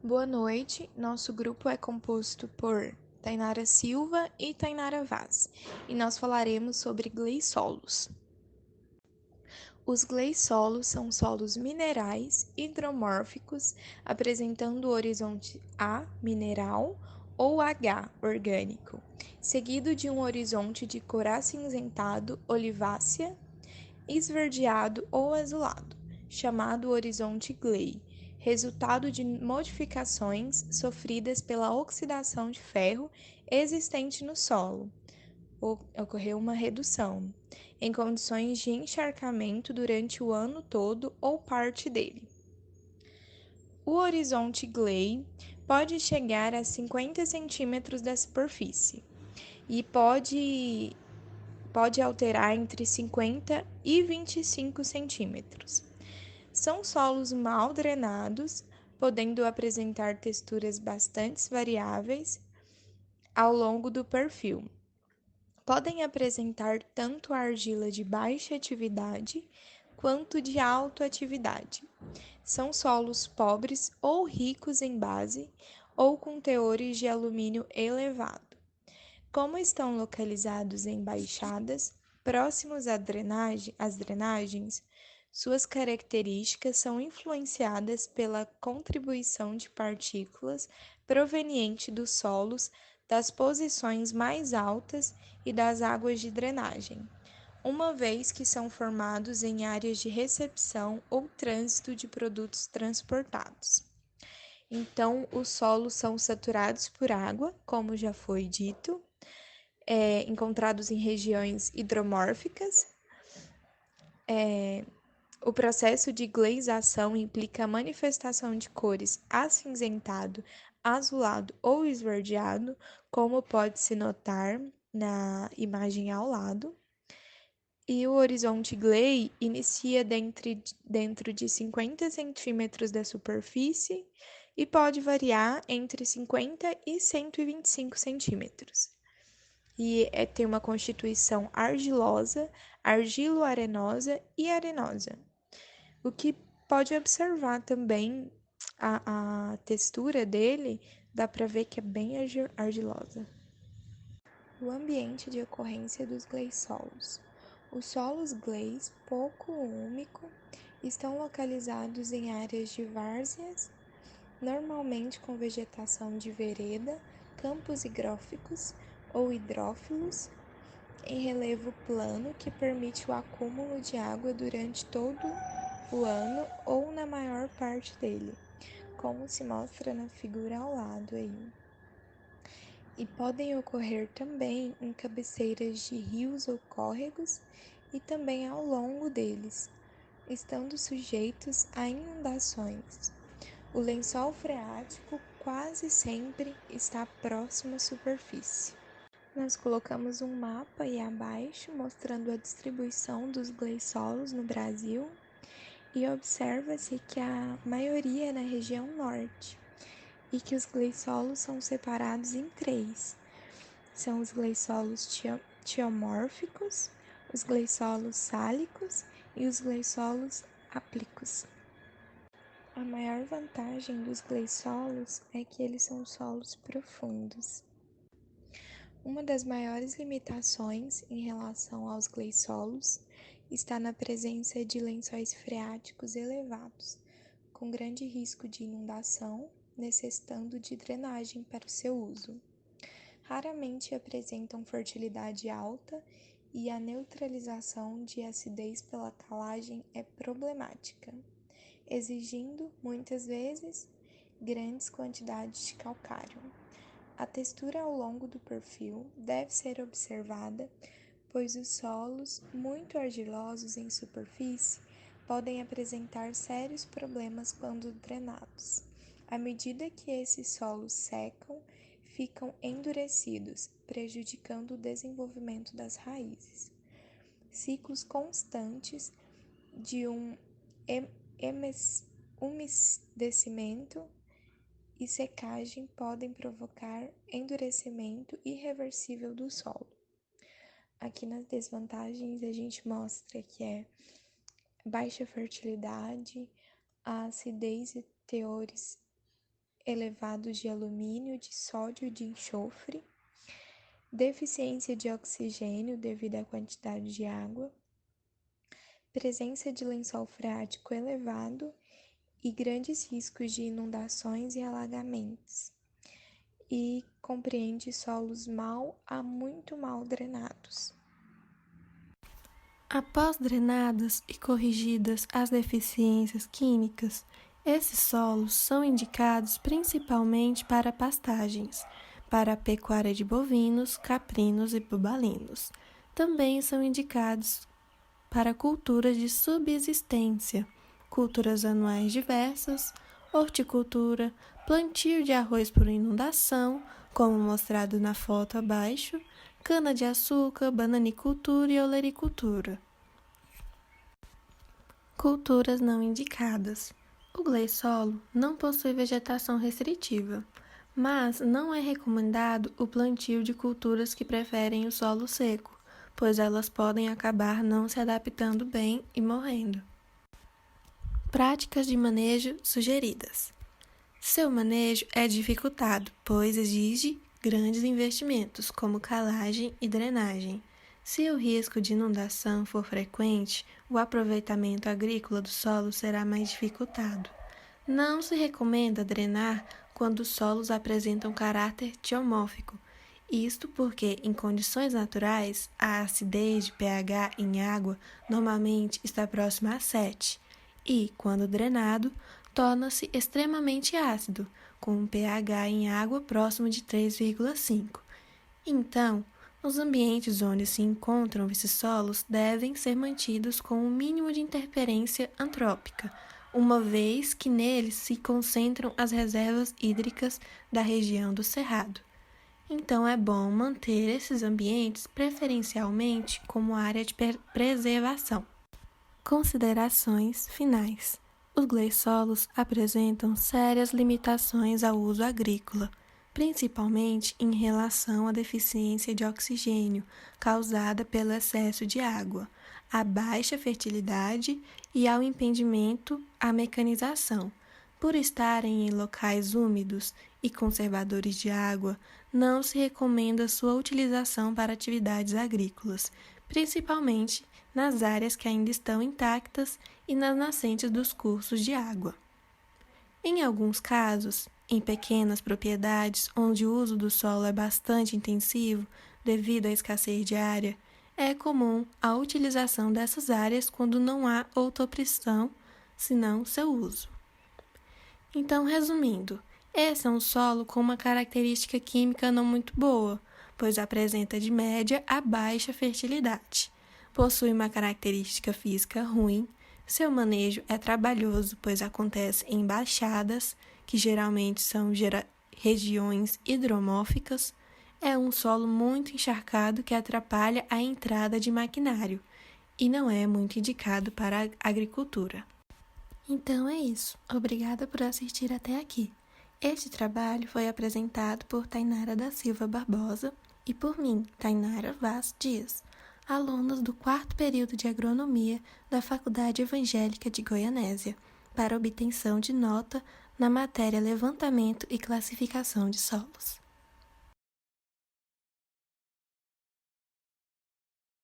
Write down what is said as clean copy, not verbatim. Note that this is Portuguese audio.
Boa noite, nosso grupo é composto por Tainara Silva e Tainara Vaz, e nós falaremos sobre gleisolos. Os gleisolos são solos minerais hidromórficos, apresentando o horizonte A, mineral, ou H, orgânico, seguido de um horizonte de cor acinzentado, olivácea, esverdeado ou azulado, chamado horizonte gley, resultado de modificações sofridas pela oxidação de ferro existente no solo. Ocorreu uma redução em condições de encharcamento durante o ano todo ou parte dele. O horizonte gley pode chegar a 50 centímetros da superfície e pode alterar entre 50 e 25 centímetros. São solos mal drenados, podendo apresentar texturas bastante variáveis ao longo do perfil. Podem apresentar tanto a argila de baixa atividade quanto de alta atividade. São solos pobres ou ricos em base ou com teores de alumínio elevado. Como estão localizados em baixadas, próximos às drenagens, suas características são influenciadas pela contribuição de partículas proveniente dos solos das posições mais altas e das águas de drenagem, uma vez que são formados em áreas de recepção ou trânsito de produtos transportados. Então, os solos são saturados por água, como já foi dito, encontrados em regiões hidromórficas. O processo de gleisação implica a manifestação de cores acinzentado, azulado ou esverdeado, como pode-se notar na imagem ao lado. E o horizonte gley inicia dentro de 50 centímetros da superfície e pode variar entre 50 e 125 centímetros. E tem uma constituição argilosa, argilo-arenosa e arenosa. O que pode observar também a textura dele, dá para ver que é bem argilosa. O ambiente de ocorrência dos gleisolos. Os solos gleis pouco úmico estão localizados em áreas de várzeas, normalmente com vegetação de vereda, campos higróficos ou hidrófilos, em relevo plano que permite o acúmulo de água durante todo o ano ou na maior parte dele, como se mostra na figura ao lado aí. E podem ocorrer também em cabeceiras de rios ou córregos e também ao longo deles, estando sujeitos a inundações. O lençol freático quase sempre está próximo à superfície. Nós colocamos um mapa aí abaixo mostrando a distribuição dos gleisolos no Brasil e observa-se que a maioria é na região norte e que os gleisolos são separados em três. São os gleisolos tiomórficos, os gleisolos sálicos e os gleisolos aplicos. A maior vantagem dos gleisolos é que eles são solos profundos. Uma das maiores limitações em relação aos gleisolos está na presença de lençóis freáticos elevados, com grande risco de inundação, necessitando de drenagem para o seu uso. Raramente apresentam fertilidade alta e a neutralização de acidez pela calagem é problemática, exigindo, muitas vezes, grandes quantidades de calcário. A textura ao longo do perfil deve ser observada, pois os solos muito argilosos em superfície podem apresentar sérios problemas quando drenados. À medida que esses solos secam, ficam endurecidos, prejudicando o desenvolvimento das raízes. Ciclos constantes de umedecimento e secagem podem provocar endurecimento irreversível do solo. Aqui nas desvantagens a gente mostra que é baixa fertilidade, a acidez e teores elevados de alumínio, de sódio e de enxofre, deficiência de oxigênio devido à quantidade de água, presença de lençol freático elevado e grandes riscos de inundações e alagamentos, e compreende solos mal a muito mal drenados. Após drenadas e corrigidas as deficiências químicas, esses solos são indicados principalmente para pastagens, para a pecuária de bovinos, caprinos e bubalinos. Também são indicados para culturas de subsistência, culturas anuais diversas, horticultura, plantio de arroz por inundação, como mostrado na foto abaixo, cana-de-açúcar, bananicultura e olericultura. Culturas não indicadas. O gleissolo não possui vegetação restritiva, mas não é recomendado o plantio de culturas que preferem o solo seco, pois elas podem acabar não se adaptando bem e morrendo. Práticas de manejo sugeridas. Seu manejo é dificultado, pois exige grandes investimentos, como calagem e drenagem. Se o risco de inundação for frequente, o aproveitamento agrícola do solo será mais dificultado. Não se recomenda drenar quando os solos apresentam caráter geomórfico, isto porque, em condições naturais, a acidez de pH em água normalmente está próxima a 7 e, quando drenado, torna-se extremamente ácido, com um pH em água próximo de 3,5. Então, os ambientes onde se encontram esses solos devem ser mantidos com um mínimo de interferência antrópica, uma vez que neles se concentram as reservas hídricas da região do Cerrado. Então, é bom manter esses ambientes preferencialmente como área de preservação. Considerações finais. Os gleissolos apresentam sérias limitações ao uso agrícola, principalmente em relação à deficiência de oxigênio causada pelo excesso de água, à baixa fertilidade e ao impedimento à mecanização. Por estarem em locais úmidos e conservadores de água, não se recomenda sua utilização para atividades agrícolas, principalmente nas áreas que ainda estão intactas e nas nascentes dos cursos de água. Em alguns casos, em pequenas propriedades onde o uso do solo é bastante intensivo devido à escassez de área, é comum a utilização dessas áreas quando não há outra opção senão seu uso. Então, resumindo, esse é um solo com uma característica química não muito boa, pois apresenta de média a baixa fertilidade. Possui uma característica física ruim, seu manejo é trabalhoso, pois acontece em baixadas, que geralmente são regiões hidromórficas, é um solo muito encharcado que atrapalha a entrada de maquinário e não é muito indicado para a agricultura. Então é isso. Obrigada por assistir até aqui. Este trabalho foi apresentado por Tainara da Silva Barbosa e por mim, Tainara Vaz Dias, alunos do 4º período de Agronomia da Faculdade Evangélica de Goianésia, para obtenção de nota na matéria Levantamento e Classificação de Solos.